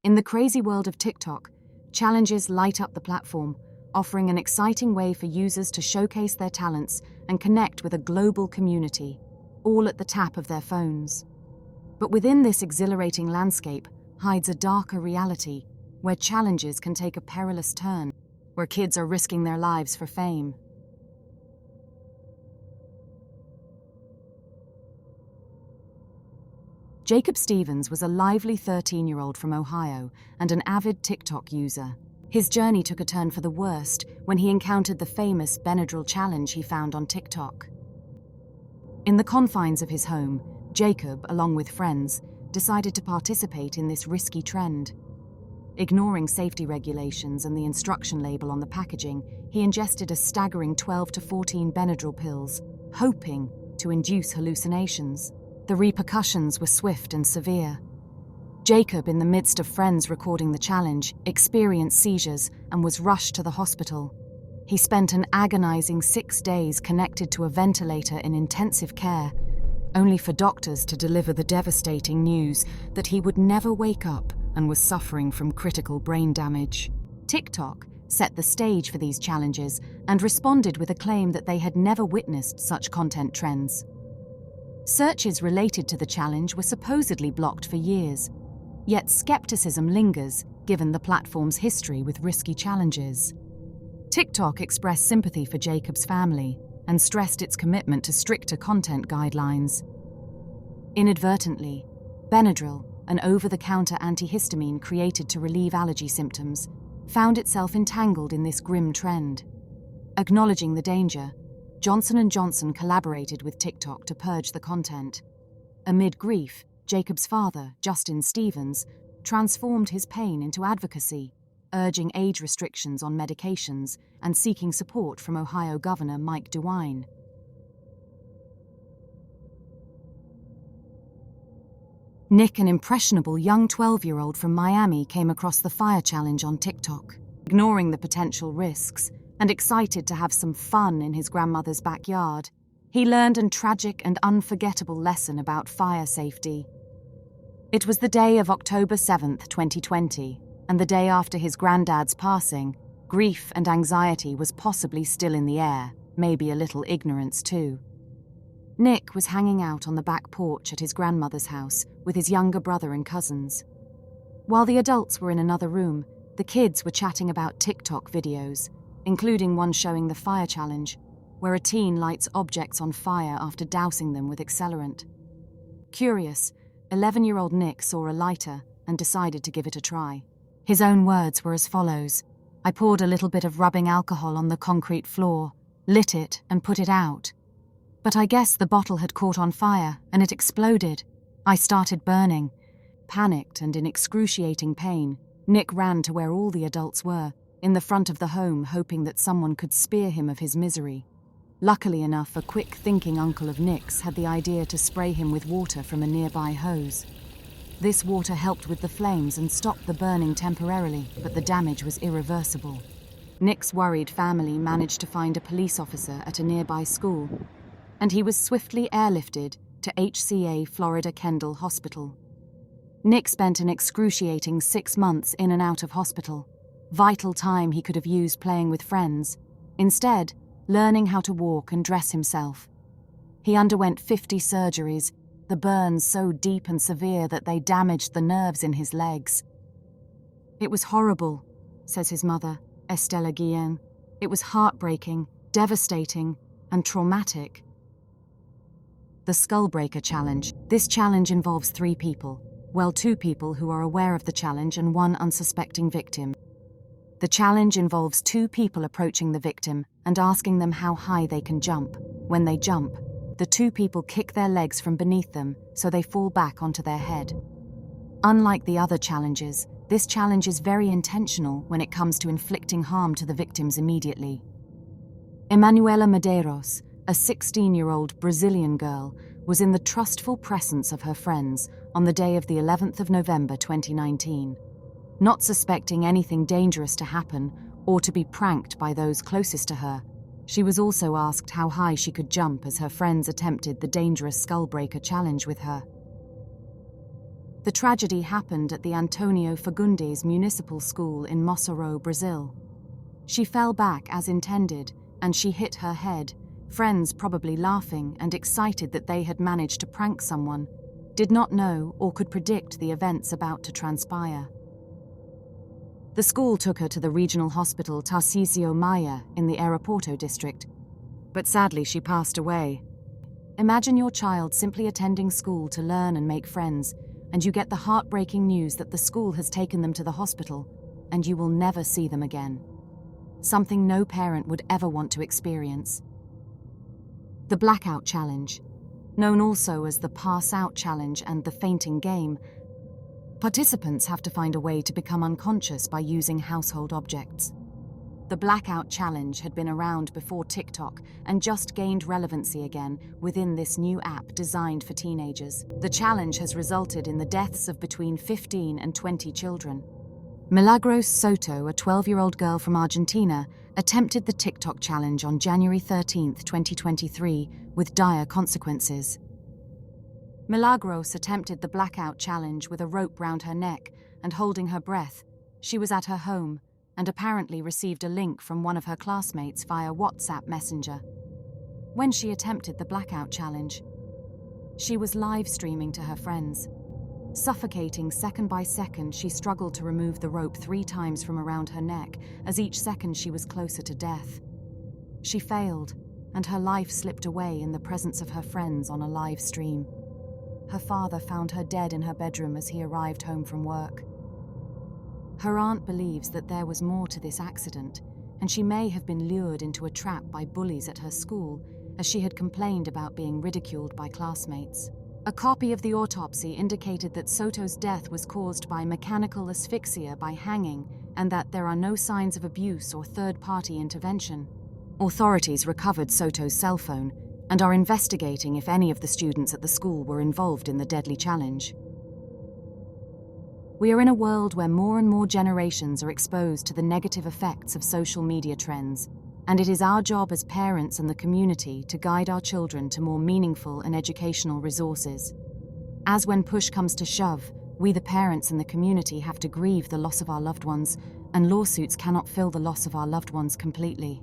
In the crazy world of TikTok, challenges light up the platform, offering an exciting way for users to showcase their talents and connect with a global community, all at the tap of their phones. But within this exhilarating landscape hides a darker reality, where challenges can take a perilous turn, where kids are risking their lives for fame. Jacob Stevens was a lively 13-year-old from Ohio and an avid TikTok user. His journey took a turn for the worst when he encountered the famous Benadryl challenge he found on TikTok. In the confines of his home, Jacob, along with friends, decided to participate in this risky trend. Ignoring safety regulations and the instruction label on the packaging, he ingested a staggering 12 to 14 Benadryl pills, hoping to induce hallucinations. The repercussions were swift and severe. Jacob, in the midst of friends recording the challenge, experienced seizures and was rushed to the hospital. He spent an agonizing 6 days connected to a ventilator in intensive care, only for doctors to deliver the devastating news that he would never wake up and was suffering from critical brain damage. TikTok set the stage for these challenges and responded with a claim that they had never witnessed such content trends. Searches related to the challenge were supposedly blocked for years, yet skepticism lingers given the platform's history with risky challenges. TikTok expressed sympathy for Jacob's family and stressed its commitment to stricter content guidelines. Inadvertently, Benadryl, an over-the-counter antihistamine created to relieve allergy symptoms, found itself entangled in this grim trend. Acknowledging the danger, Johnson & Johnson collaborated with TikTok to purge the content. Amid grief, Jacob's father, Justin Stevens, transformed his pain into advocacy, urging age restrictions on medications and seeking support from Ohio Governor Mike DeWine. Nick, an impressionable young 12-year-old from Miami, came across the fire challenge on TikTok. Ignoring the potential risks and excited to have some fun in his grandmother's backyard, he learned a tragic and unforgettable lesson about fire safety. It was the day of October 7th, 2020, and the day after his granddad's passing. Grief and anxiety was possibly still in the air, maybe a little ignorance too. Nick was hanging out on the back porch at his grandmother's house with his younger brother and cousins. While the adults were in another room, the kids were chatting about TikTok videos, including one showing the fire challenge, where a teen lights objects on fire after dousing them with accelerant. Curious, 11-year-old Nick saw a lighter and decided to give it a try. His own words were as follows: "I poured a little bit of rubbing alcohol on the concrete floor, lit it and put it out. But I guess the bottle had caught on fire and it exploded. I started burning." Panicked and in excruciating pain, Nick ran to where all the adults were, in the front of the home, hoping that someone could spare him of his misery. Luckily enough, a quick-thinking uncle of Nick's had the idea to spray him with water from a nearby hose. This water helped with the flames and stopped the burning temporarily, but the damage was irreversible. Nick's worried family managed to find a police officer at a nearby school, and he was swiftly airlifted to HCA Florida Kendall Hospital. Nick spent an excruciating 6 months in and out of hospital, vital time he could have used playing with friends, instead learning how to walk and dress himself. He underwent 50 surgeries, the burns so deep and severe that they damaged the nerves in his legs. "It was horrible," says his mother, Estella Guillen. "It was heartbreaking, devastating, and traumatic." The Skullbreaker Challenge. This challenge involves 3 people. Well, 2 people who are aware of the challenge and 1 unsuspecting victim. The challenge involves 2 people approaching the victim and asking them how high they can jump. When they jump, the 2 people kick their legs from beneath them so they fall back onto their head. Unlike the other challenges, this challenge is very intentional when it comes to inflicting harm to the victims immediately. Emanuela Medeiros, a 16-year-old Brazilian girl, was in the trustful presence of her friends on the day of the 11th of November 2019. Not suspecting anything dangerous to happen or to be pranked by those closest to her, she was also asked how high she could jump as her friends attempted the dangerous Skullbreaker challenge with her. The tragedy happened at the Antonio Fagundes Municipal School in Mossoró, Brazil. She fell back as intended, and she hit her head. Friends, probably laughing and excited that they had managed to prank someone, did not know or could predict the events about to transpire. The school took her to the regional hospital Tarcísio Maia in the Aeroporto district, but sadly she passed away. Imagine your child simply attending school to learn and make friends, and you get the heartbreaking news that the school has taken them to the hospital, and you will never see them again. Something no parent would ever want to experience. The Blackout Challenge, known also as the Pass Out Challenge and the Fainting Game, participants have to find a way to become unconscious by using household objects. The Blackout Challenge had been around before TikTok and just gained relevancy again within this new app designed for teenagers. The challenge has resulted in the deaths of between 15 and 20 children. Milagros Soto, a 12-year-old girl from Argentina, attempted the TikTok challenge on January 13, 2023, with dire consequences. Milagros attempted the Blackout Challenge with a rope round her neck and holding her breath. She was at her home and apparently received a link from one of her classmates via WhatsApp Messenger. When she attempted the Blackout Challenge, she was live streaming to her friends. Suffocating second by second, she struggled to remove the rope 3 times from around her neck, as each second she was closer to death. She failed, and her life slipped away in the presence of her friends on a live stream. Her father found her dead in her bedroom as he arrived home from work. Her aunt believes that there was more to this accident, and she may have been lured into a trap by bullies at her school, as she had complained about being ridiculed by classmates. A copy of the autopsy indicated that Soto's death was caused by mechanical asphyxia by hanging, and that there are no signs of abuse or third-party intervention. Authorities recovered Soto's cell phone and are investigating if any of the students at the school were involved in the deadly challenge. We are in a world where more and more generations are exposed to the negative effects of social media trends, and it is our job as parents and the community to guide our children to more meaningful and educational resources. As when push comes to shove, we the parents and the community have to grieve the loss of our loved ones, and lawsuits cannot fill the loss of our loved ones completely.